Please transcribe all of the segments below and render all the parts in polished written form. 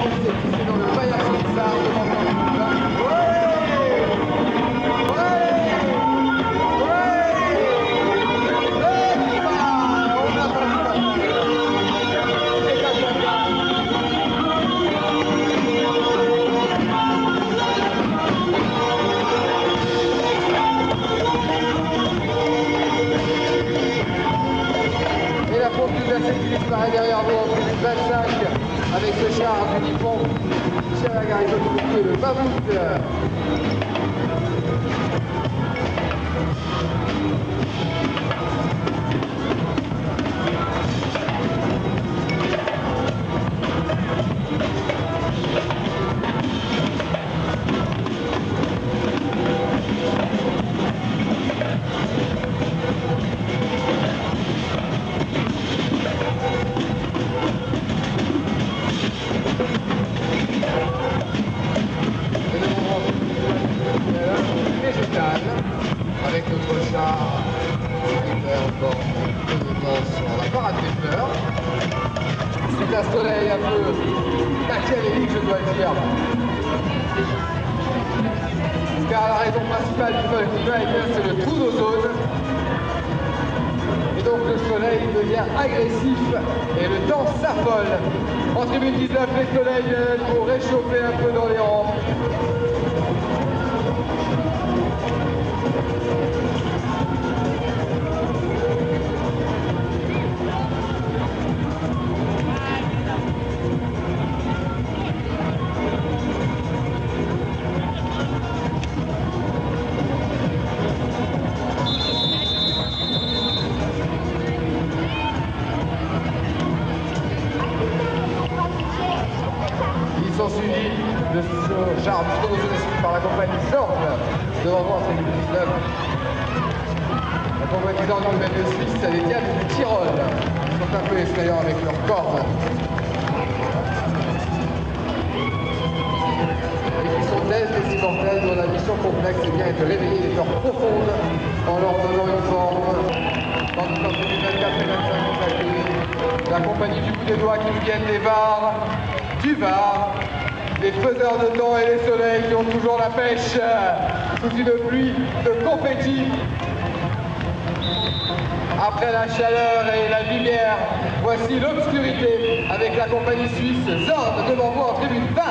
c'est dans le Bayard Star devant le pareil derrière vous en 2025 avec ce char du Nippon, Michel Lagarrigue, le Mammouth. Avec notre char sur la parade des fleurs. C'est un soleil un peu machiavélique, je dois le dire. Car la raison principale du vol climat, c'est le trou d'ozone. Et donc le soleil devient agressif et le temps s'affole. En tribune 19, les soleils viennent pour réchauffer un peu dans les rangs. Ils sont suivis de ce char du par la compagnie Zorn devant moi en tribune 19. La compagnie Zorn du même de Suisse, c'est les Diables du Tyrol. Ils sont un peu effrayants avec leurs cornes. Et qui sont tels des immortels dont la mission complexe est bien de réveiller les peurs profondes en leur donnant une forme. Dans le temps 2024 et 2025, la compagnie du bout des doigts qui nous viennent des Var, du Var, les faiseurs de temps et les soleils qui ont toujours la pêche sous une pluie de confettis. Après la chaleur et la lumière, voici l'obscurité avec la compagnie suisse Zorn devant vous en tribune 20.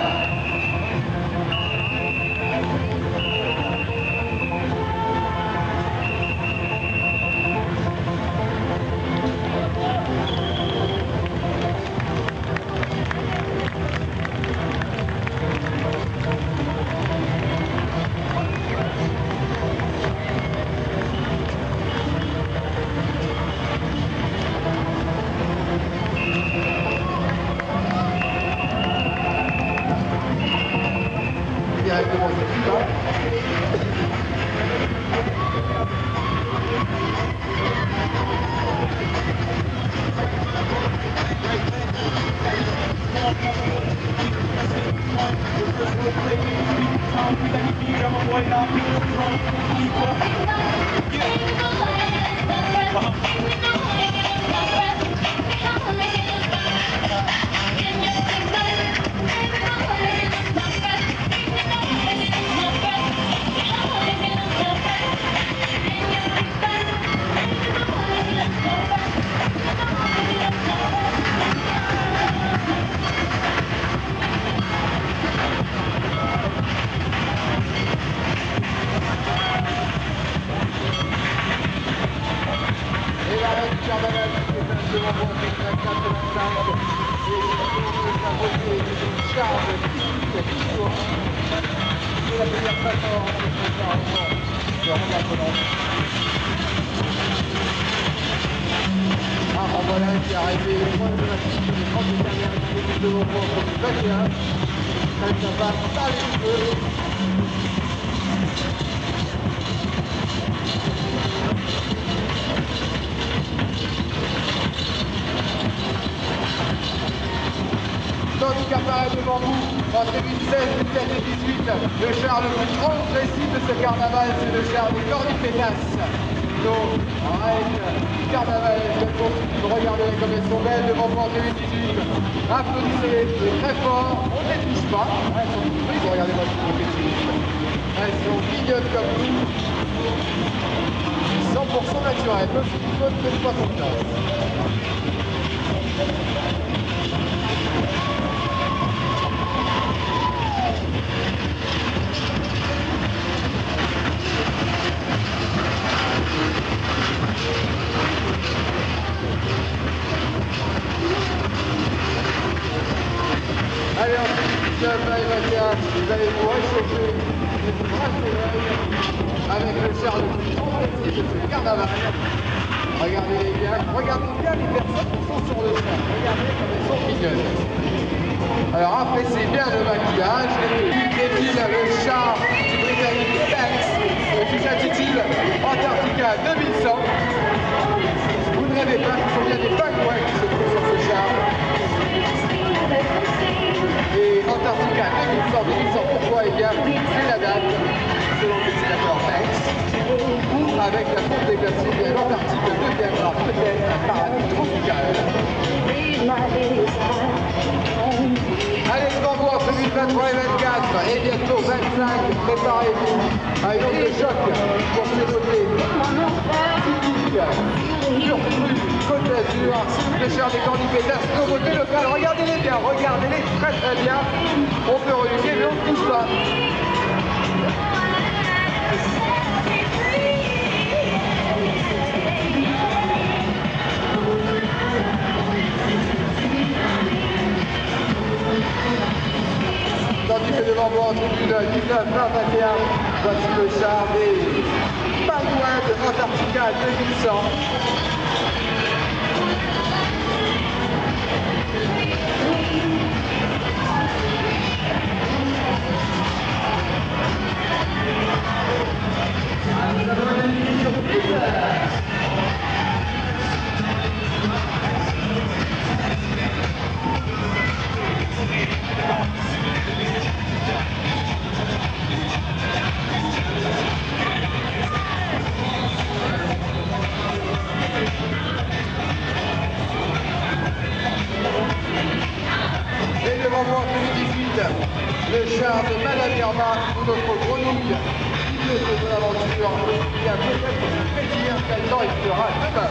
Directement c'est tout ça. En voilà qui est arrivé au point de la piste de 30 dernières minutes devant moi pour 21. Ça va par les cheveux. Tandis qu'apparaît devant vous, en tribune 16, 17 et 18, le char le plus transgressif de ce carnaval, c'est le char des Cornifétas. nos règles carnavalesques. Regardez comme elles sont belles devant moi en 2018. Applaudissez très fort, on ne les touche pas. Elles sont toutes prises, regardez-moi ce côté triste. Elles sont mignonnes comme nous. 100% naturelles, ne faites pas confiance. Allez, ensuite, 19 et 21, vous allez vous réchauffer et vous brasser l'œil avec le char le plus complété de ce carnaval. Regardez bien les personnes qui sont sur le char. Regardez comme elles sont mignonnes. Alors appréciez bien le maquillage. Défile le char du Britannique Banks qui s'intitule Antarctica 2100. Vous ne rêvez pas, ce sont bien des pingouins qui se trouvent sur ce char. Et Antarctica 2100, pourquoi? Eh bien, c'est la date, selon le dessinateur Banks, où avec la fonte des glaciers, l'Antarctique deviendra peut-être un paradis tropical. Allez, je m'envoie entre 2023 et 2024, et bientôt 25, préparez-vous à une onde de choc pour ces beautés typiques, Côte d'Azur, le char des Candipétas, nos beautés locales. Regardez-les bien, regardez-les très très bien. On peut reluquer, mais on ne touche pas. Tandis que devant moi, en tribune 19, 20, 21, voici le char des pingouins de Antarctica 2100. Et devant moi en 2018, le char de Madame Irma, ou notre grenouille, qui veut de l'aventure, qui a peut-être du plaisir, quel temps il fera demain.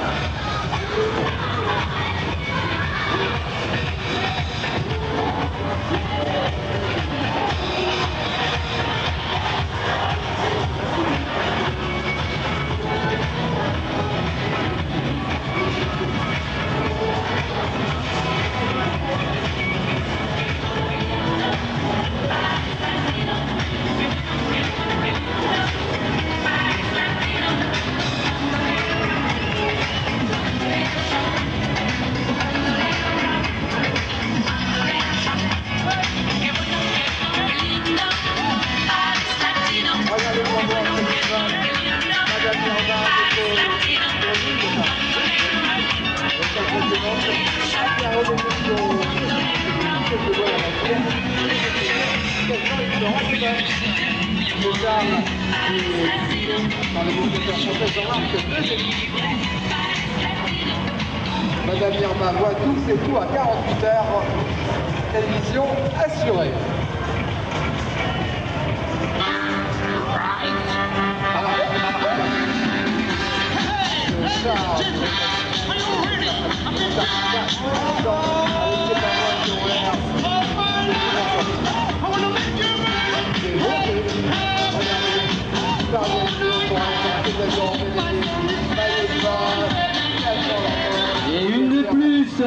Madame Irma voit tous et tout à 48 heures. Télévision assurée. Et une de plus.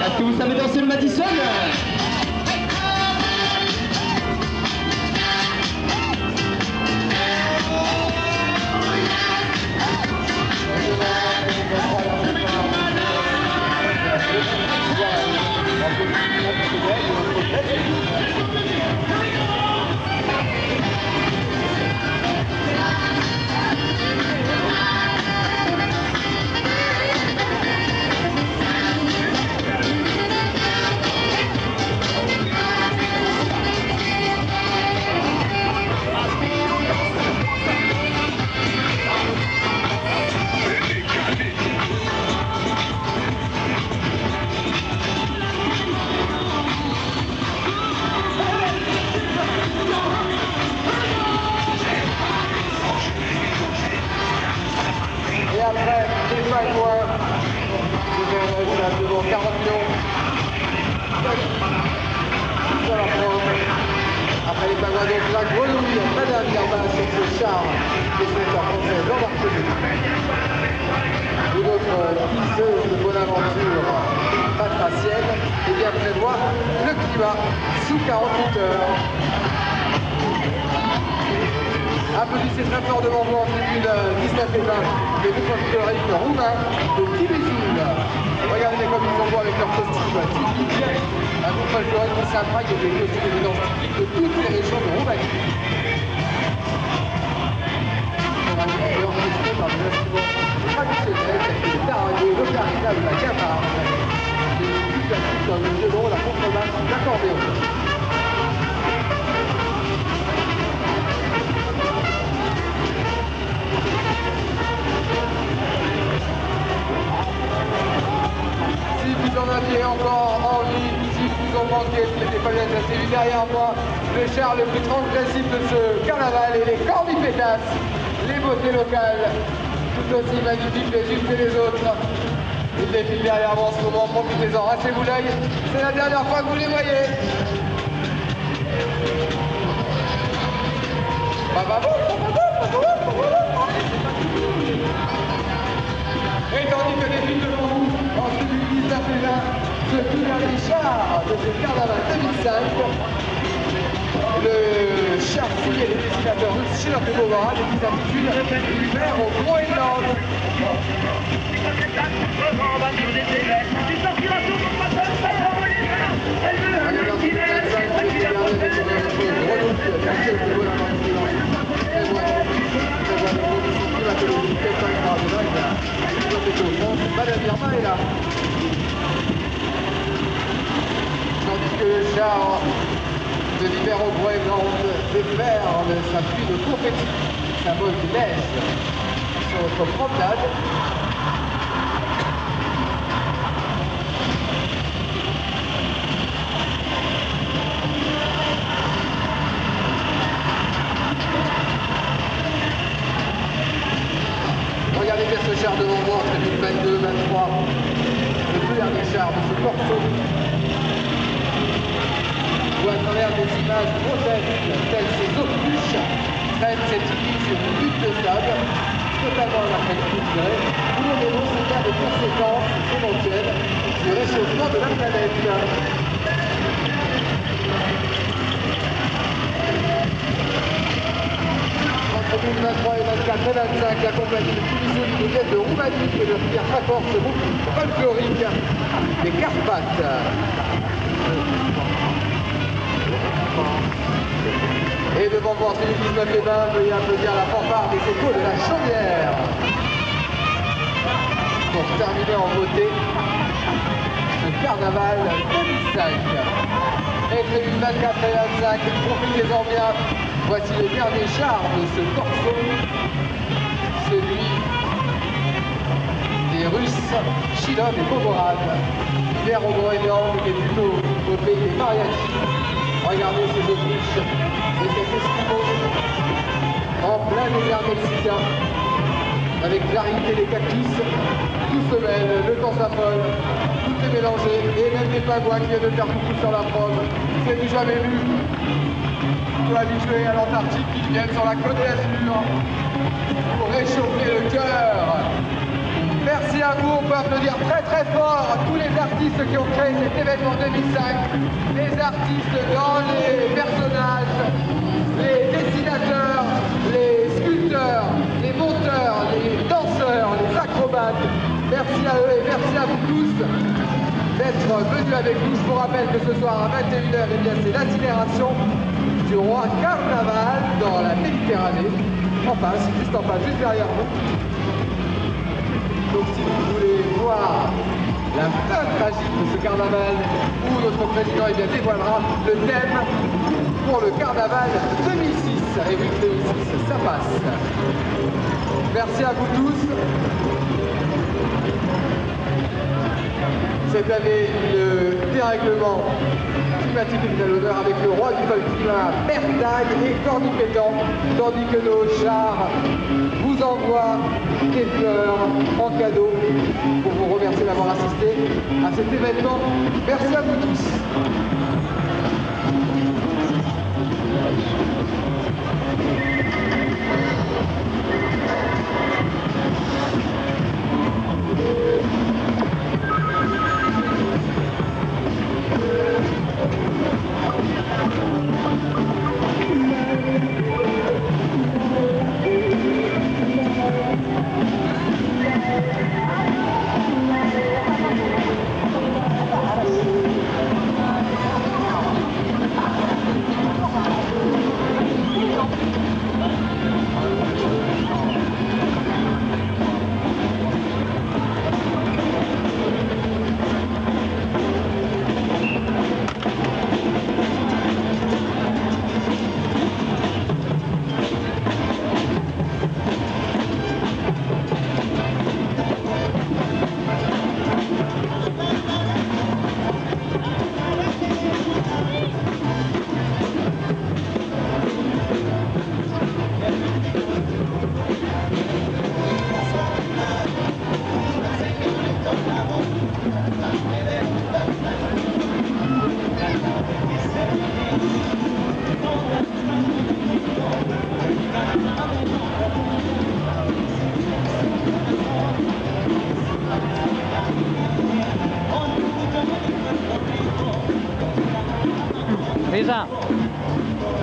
Est-ce que vous savez danser le Madison? des pingouins. Devant 40 millions. Sur la preuve. Après les pingouins, donc la grenouille, Madame Irma sur ce char des sénateurs français d'embarquement. Une autre pisseuse de bonne aventure patracienne et bien prévoit le climat sous 48 heures. Applaudissez très fort devant vous en tribune 19 et 20 les deux folkloriques roumains de Timisoul. Regardez comme ils sont beaux avec leurs costumes typiques. Un groupe folklorique qui s'imprègne des costumes et des danses typiques de toutes les régions de Roumanie. Orchestré par des instruments traditionnels tels que le tarango, l'ocarina ou la gamarre. Des musiques classiques comme le violon, la contrebasse ou l'accordéon. Si vous en aviez encore envie, si vous en manquez, ce n'était pas bien assez vu derrière moi, le char le plus transgressif de ce carnaval et les cornipétasses, les beautés locales, tout aussi magnifiques les unes que les autres. Ils défilent derrière moi en ce moment, profitez-en, rassez-vous l'œil, c'est la dernière fois que vous les voyez. Et tandis que défile devant vous, en tribune 19 et 20, ce tout dernier char de ce carnaval 2005, le char signé des dessinateurs russes Chilov et Bovara, qui s'intitule L'hiver au Groenland. Madame Irma est là. Tandis que le char de l'hiver au Groenland déferle sa pluie de confetti, symbole du neige, sur notre promenade. Regardez bien ce char devant moi, c'est 2022, 23, le plus dernier char de ce corso, où à travers des images grotesques, telles ces autruches, traînent cette île sur une butte de sable, totalement à la culturelle, où l'on dénonce un cas de conséquences éventuelles du réchauffement de la planète. Entre 2023 et 24 et 25, la compagnie de Timisoul qui vient de Roumanie et de faire très fort ce groupe folklorique des Carpates. Et devant vous en 19 et 20, veuillez applaudir la fanfare des échos de la Chaudière. Pour terminer en beauté ce carnaval 2005. Et prévu 24 et 25, profitez-en bien. Voici le dernier char de ce corso, celui des Russes, Chilov et Povorad. L'hiver au Groenland qui est plutôt au pays des mariachis. Regardez ces autruches et cet esquimau en plein désert mexicain, avec clarité des cactus, tout se mêle, le temps s'affole, tout est mélangé, et même des pingouins qui viennent de faire coucou sur la preuve. C'est du jamais vu. Habitués à l'Antarctique qui viennent sur la Côte d'Azur pour réchauffer le cœur. Merci à vous, on peut applaudir très très fort à tous les artistes qui ont créé cet événement 2005, les artistes dans les personnages, les dessinateurs, les sculpteurs, les monteurs, les danseurs, les acrobates. Merci à eux et merci à vous tous d'être venus avec nous. Je vous rappelle que ce soir à 21h, eh bien, c'est l'incinération du roi Carnaval dans la Méditerranée, en face, juste en face, juste derrière vous. Donc si vous voulez voir la fin tragique de ce carnaval, où notre président eh bien, dévoilera le thème pour le carnaval 2006. Et oui, 2006, ça passe. Merci à vous tous. Cette année, des règlements climatiques et mis à l'honneur avec le roi du vol climat, Bertaille et Cornipétan, tandis que nos chars vous envoient des fleurs en cadeau pour vous remercier d'avoir assisté à cet événement. Merci à vous tous.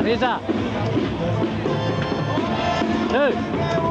Riza. 2